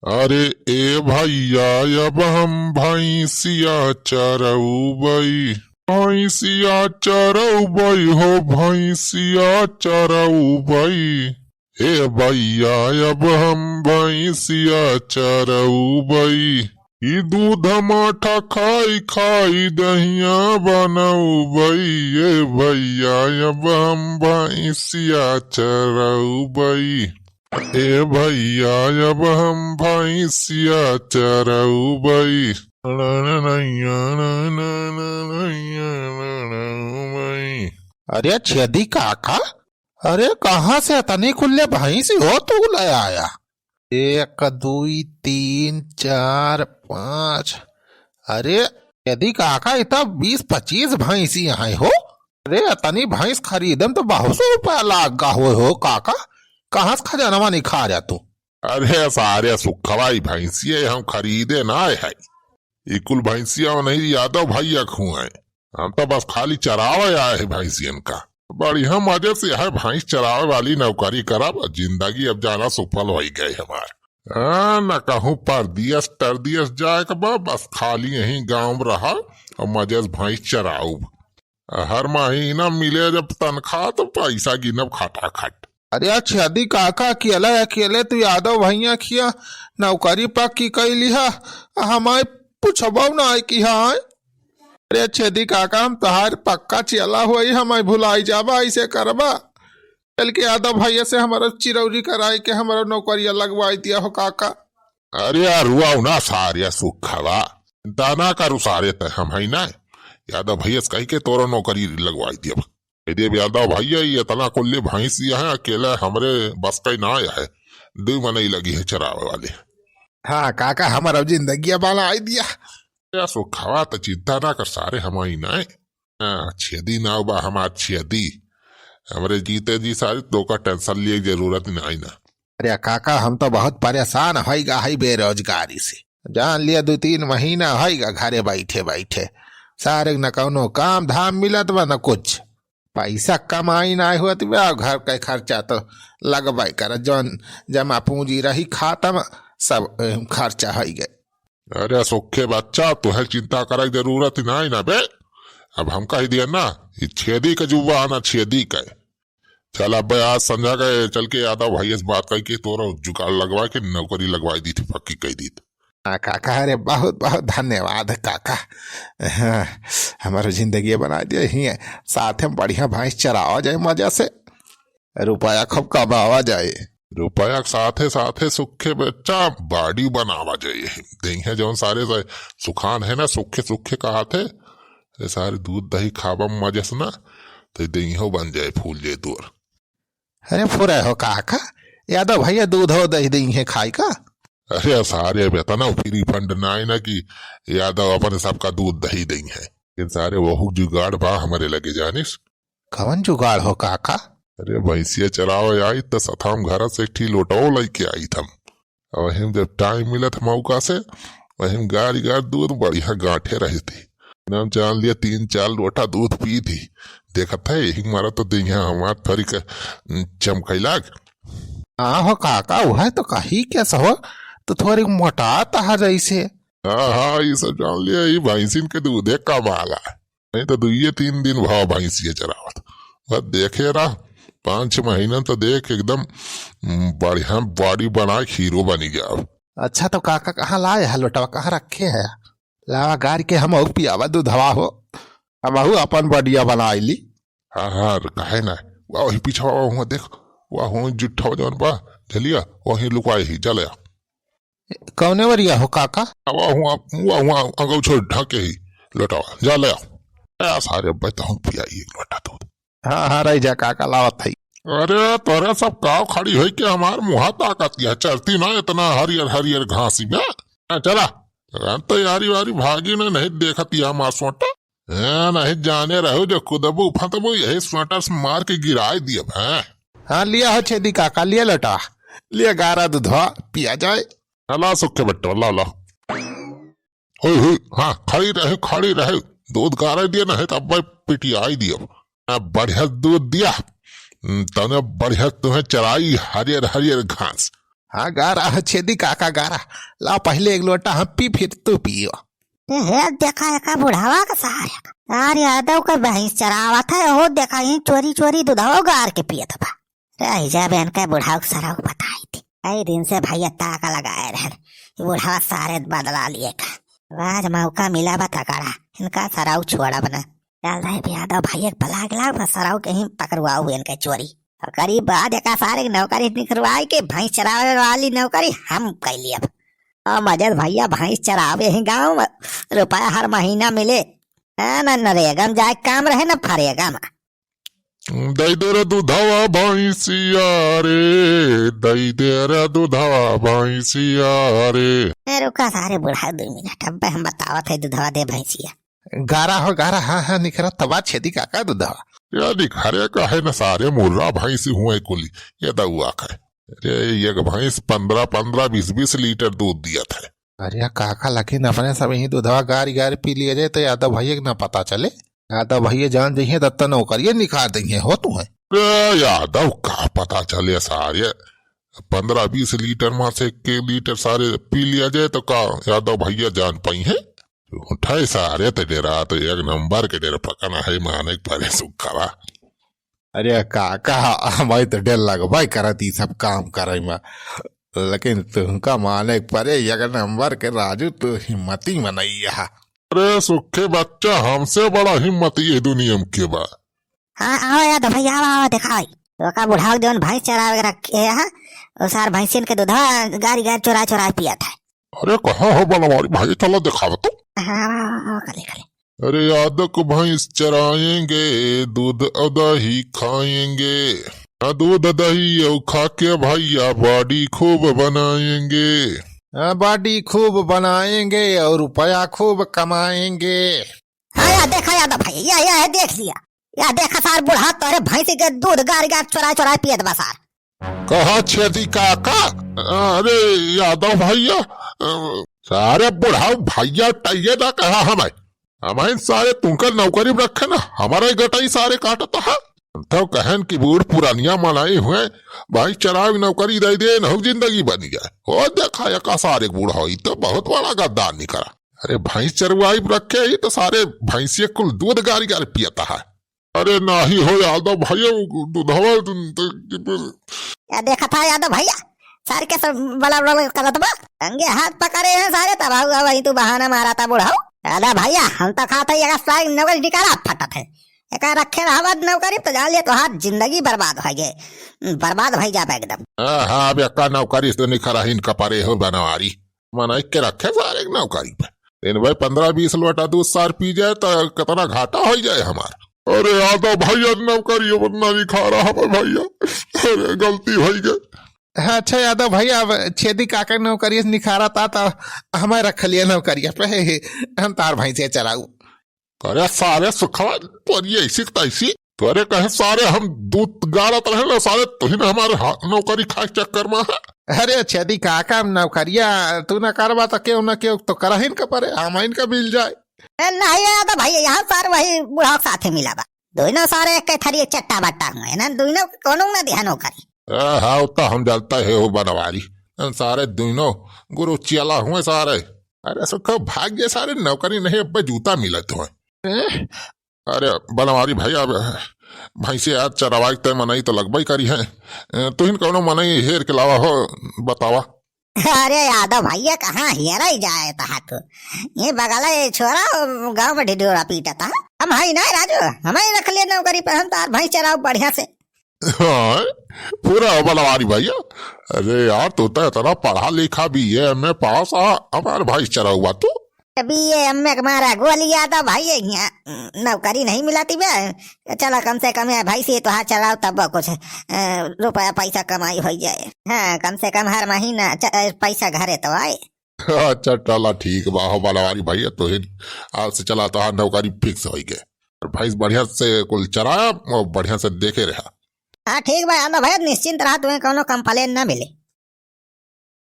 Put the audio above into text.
अरे ए भैया अब हम भैंसिया चरउबई। भैंसिया चरउबई हो भैंसिया चरउबई। ए भैया अब हम भैंसिया चरउबई। ई दूध माठा खाई खाई दहिया बनउबई। ए भैया अब हम भैंसिया चरउबई। ए भैया अब हम भैंसिया चरउबई। अरे छेदी काका, अरे कहाँ से इतनी खुले भैंसी हो तू ले आया? 1 2 3 4 5। अरे छेदी काका इतना 20-25 भैंसी यहाँ हो। अरे इतनी भैंस खरीदम तो बहुत सौ रुपया लाग हो काका। कहाँ से खजानवा नहीं खा रहा तू? अरे सारे सुखवाई भैंसिया हम खरीदे ना है। इकुल भैंसिया नहीं यादव भैया खुए। हम तो बस खाली चरावे आए है भैंसियन का। बढ़िया मजे से है भैंस चरावे वाली नौकरी करब। जिंदगी अब जाना सुफल हो गई हमार। न कहूँ परदियस तरदियस जाए के बस खाली यही गाँव में रहा और मजे से भैंस चराऊ। हर महीना मिले जब तनख्वाह तो पैसा गिनब खटाखट। अरे छेदी काका अकेले अकेले तू यादव भैया खिया नौकरी पक्की कैली है, हमारे पूछबो ना कि हाँ। अरे छेदी काका हम तहार पक्का चला हुई, हमें भुलाई जाबा ऐसे करबा। चल के यादव भैया से हमारा चिरौरी कराई के हमारा नौकरिया लगवाई दिया हो काका। अरे यार रुआ ना सारे सुखवा दाना करू सारे तय हम है ना। यादव भैया से कही के तोरा नौकरी लगवाई दिया। देव यादव भैया ये तना कुल्ले भैंसिया है अकेला हमरे बस का ना है। 2 महीने लगी है चरावे वाले। हाँ काका हमारा जिंदगी वाला आई दिया। या सुखवा तो चिंता ना कर सारे हमारी ना। छेदी ना बा हमार छेदी हमरे जीते जी सारे तो का टेंशन लिए जरूरत नहीं ना। अरे काका हम तो बहुत परेशान होगा है बेरोजगारी से। जान लिया 2-3 महीना होगा घरे बैठे बैठे। सारे न कौनो काम धाम मिलत बा न कुछ। पैसा कमाई ना हुआ तो घर का खर्चा तो लगवाई कर। जौन जमा पूंजी रही खाता में सब खर्चा हो गए। अरे सुखे बच्चा तुहे चिंता करे जरूरत नहीं ना बे। अब हम कह दिया ना ये छेदी का जुबा आना छेदी का। चल अब आज संध्या गए चल के यादव भैया से बात करके तोरा जुगाड़ लगवा के नौकरी लगवाई दी थी पक्की कह दी थी। काका अरे बहुत बहुत धन्यवाद काका। हाँ, हमारा जिंदगी बना दिया ही है। साथ में बढ़िया भैंस चरावा जाए मजा से, रुपया खूब कमावा जाए। रुपया साथे साथे सुखे बच्चा बाड़ी बनावा जाइए। देंगे जो सारे सुखान है ना सुखे सुखे कहा थे सारे दूध दही खावा मजे से ना तो देंगे बन जाए फूल जाए दूर। अरे फुरे हो काका, यादव भैया दूध हो दही देंगे खाई का? अरे सारे बेतना फ्री फंड ना है ना कि यादव अपने सबका दूध दही देंगे। लेकिन सारे वहू जुगाड़ बा हमारे लगे जानिस। कौन जुगाड़ हो काका? अरे भैंसिया चरावे आई तो सथाम घर से एक लोटाओ लेके आई थम। वही जब टाइम मिला था मौका से वही गाड़ी दूध बढ़िया गांठे रही थी। नाम जान लिया 3-4 लोटा दूध पी थी। देखा था यही मारा तो देंगे हमार थोड़ी चमकैलाग। हाँ हो काका वह तो कही कैसा हो तो थोड़ी मोटा तहा जैसे। हाँ ये सब जान लिया ये भैंसिन के दूध एक कमाला। नहीं तो 2-3 दिन भाव भैंसिया चरावत बस देखे रहा 5-6 महीना तो देख एकदम बढ़िया बॉडी बना हीरो बनी गया। अच्छा तो काका कहाँ लाए है लोटवा, कहाँ रखे है? लावा गाड़ी के हम पियावा दूधवा हो, हम अपन बढ़िया बना ली। हाँ कहे ना वही पीछा हुआ देख वह जुट्ठा जौन बा झलिया वही लुकाई ही चल कौने वरिया हो काका? वह छोड़ ढके ही लोटावा जा ले सारे बताऊं पियाई लोटा दूध। हाँ रही जा काका लावत थी। अरे तोरे सब काव खड़ी हुई के हमार मुहा ताकत है चलती ना इतना हरियर हरियर घासी में। चला तो यारी वारी भागी ने नहीं देखती हमार सोटा नहीं जाने रहो जो कुदबू फतबू यही सोटा से मार के गिराए दिया है। हाँ लिया हो छेदी काका, लिया लोटा लिया गारा दूधवा पिया जाए। अल्लाह सुखे बट्टो ला हुई हाँ खड़ी रहे दूध गारा दिया नहीं तब भाई पिटियाई दिया। बढ़िया दूध दिया तने बढ़िया तुम्हें चराई हरियर हरियर घास। हाँ गा रहा है छेदी काका गा रहा। ला पहले एक लोटा हम पी फिर तू पियो। हे देखा का बुढ़ावा का सहारा यार यादव का भैंस चरावा था हो देखा ही चोरी चोरी दूधवा गार के पियत बा। रह जा बहन का बुढ़ाव सराव बताई थी कई दिन से भैया ताका लगाए रहे बुढ़ावा सारे बदला लिए का आज मौका मिला बा तकड़ा इनका सराव छोड़ा बना चल रहे यादव भैया भला गला सराव कहीं पकड़वाऊ इनके चोरी और करीब बाद एक सारे नौकरी निकलवाई के भैंस चरावे वाली नौकरी हम कैली अब और मजद भैया भैंस चरावे ही गाँव में रुपया हर महीना मिले न नरेगा में जाए काम रहे न फरेगा में दई दे रे दूधवा भैंसिया रे, दई दे रे दूधवा भैंसिया रे। रुका सारे बुढ़ा 2 मिनट अब हम बतावत है दूधवा दे भैंसिया गारा हो गारा। हाँ हाँ निखरा तबा छेदी काका दूधवा या दिखारे का है न सारे मुर्रा भैंस हुए कुली ये दउआ का अरे एक भैंस 15-20 लीटर दूध दिया था। अरे काका लेकिन अपने सब यही दूधवा गारी गारी पी लिया जाए तो यादव भैया के ना पता चले। यादव भैया जान जाइए दत्ता नौकरिये निकाल देंगे हो तू है यादव का पता चले सारे 15-20 लीटर में से 1 लीटर सारे पी लिया जाए तो का यादव भैया जान पाई है उठाए सारे तो डेरा तो 1 नंबर के डेरा पकाना है माने परे सुखरा। अरे काका हमारी तो डर लग भाई करती सब काम करे में लेकिन तुमका माने परे 1 नंबर के राजू तो हिम्मती मनई है। अरे सुखे बच्चा हमसे बड़ा हिम्मती है दुनिया में के बा। हाँ आओ यादव भैया आओ दिखाई तो का बुढ़ाव जौन भैंस चरावे रखे है वो सार भैंसिन के दूधा गारी गारी चोरा पिया था। अरे कहाँ हो बड़ा हमारी भाई चलो दिखावा तो। हाँ कले कले। अरे यादव को भैंस चराएंगे दूध और दही खाएंगे दूध दही और खा के भैया बॉडी खूब बनाएंगे बॉडी खूब बनाएंगे और रुपया खूब कमाएंगे। हाँ यार देखा यादव भैया या देख लिया या देखा सार बुढ़ा तो भैंस के दूध गारी गार चोरा पियत बा सार। कहा छेदी काका अरे यादव भैया सारे बुढ़ाओ भैया टैये ना कहा हमें सारे तुमकर नौकरी में रखे ना हमारा गटाई सारे काटता है तो कहन की बूढ़ पुरानिया मनाई हुए भाई चराव नौकरी दे दे न जिंदगी बनी जाए हो देखा का सारे बूढ़ा हो तो बहुत बड़ा गद्दार निकला। अरे भैंस चरवाई रखे ही तो सारे भैंसिया कुल दूध गारी गारी पियता है। अरे नाही हो यादव भैया दूधवा या देखा था यादव भैया सारे के सब बड़ा करत बा अंगे हाथ पकड़े हैं सारे तब वही तू बहाना मारा था बुढ़ाओ। दादा भैया हम तो खाता ही नौकरी निकाला फटत है एक रखे रहा नौकरी तो जान तो हाथ जिंदगी बर्बाद हो गए बर्बाद हो जा एकदम। हाँ अब एक नौकरी तो निखरा इनका परे हो बनवारी मना के रखे सारे नौकरी पे दिन भाई 15-20 लोटा दूध सार पी जाए तो कितना घाटा हो जाए हमारा। अरे यादव भैया नौकरी बनना नहीं खा रहा भैया अरे गलती हो गई। अच्छा यादव भैया अब छेदी काका नौकरी निखारा था तो हमें रख लिया नौकरिया पे हम तार भाई से चलाऊ। अरे सारे सुखवा तोरी ऐसी तैसी तोरे कहे सारे हम दूध गाड़त रहे ना सारे तुहिन हमारे नौकरी खाए चक्कर में है। अरे छेदी काका नौकरिया तू न करवा तो क्यों न क्यों तो करहिन का परे हम इनका मिल जाए। नहीं यादव भैया यहाँ सार वही बुढ़ा साथे मिला बा दोनों सारे एक थरी चट्टा बट्टा हुए ना दोनों कोनो न दिया नौकरी। हाँ तो हम जलता है हो बनवारी सारे दोनों गुरु चियाला हुए सारे। अरे सुख भाग्य सारे नौकरी नहीं अब जूता मिले तो अरे बनवारी भैया भैंसे आज चरवाई तय मनाई तो लगभग करी है तुहिन कौनो मनाई हेर के लावा हो बतावा। अरे यादव भैया कहाँ हेरा ही जाए तो ये बगला ये छोरा गाँव में ढिढोरा पीटा था हम हाई ना राजू हमें रख ले नौकरी पे हम तार भैंस चराओ बढ़िया से। हाँ पूरा बनवारी भैया अरे यार तू तो इतना पढ़ा लिखा भी है मैं पास हमारे भाई चरा हुआ तू अभी ये अम्मे हमारा गोली यादव भाई नौकरी नहीं मिलाती बे चला कम से कम है भाई से तो हाथ चलाओ तब कुछ रुपया पैसा कमाई हो जाए। हाँ कम से कम हर महीना पैसा घरे तो आए। अच्छा चला ठीक बा हो बनवारी भैया तो आज से चला तो नौकरी फिक्स हो गए भाई बढ़िया से कुल चराया और बढ़िया से देखे रहा। हाँ ठीक बा यादव भैया निश्चिंत रहा तुम्हें कोनो कंप्लेन न मिले।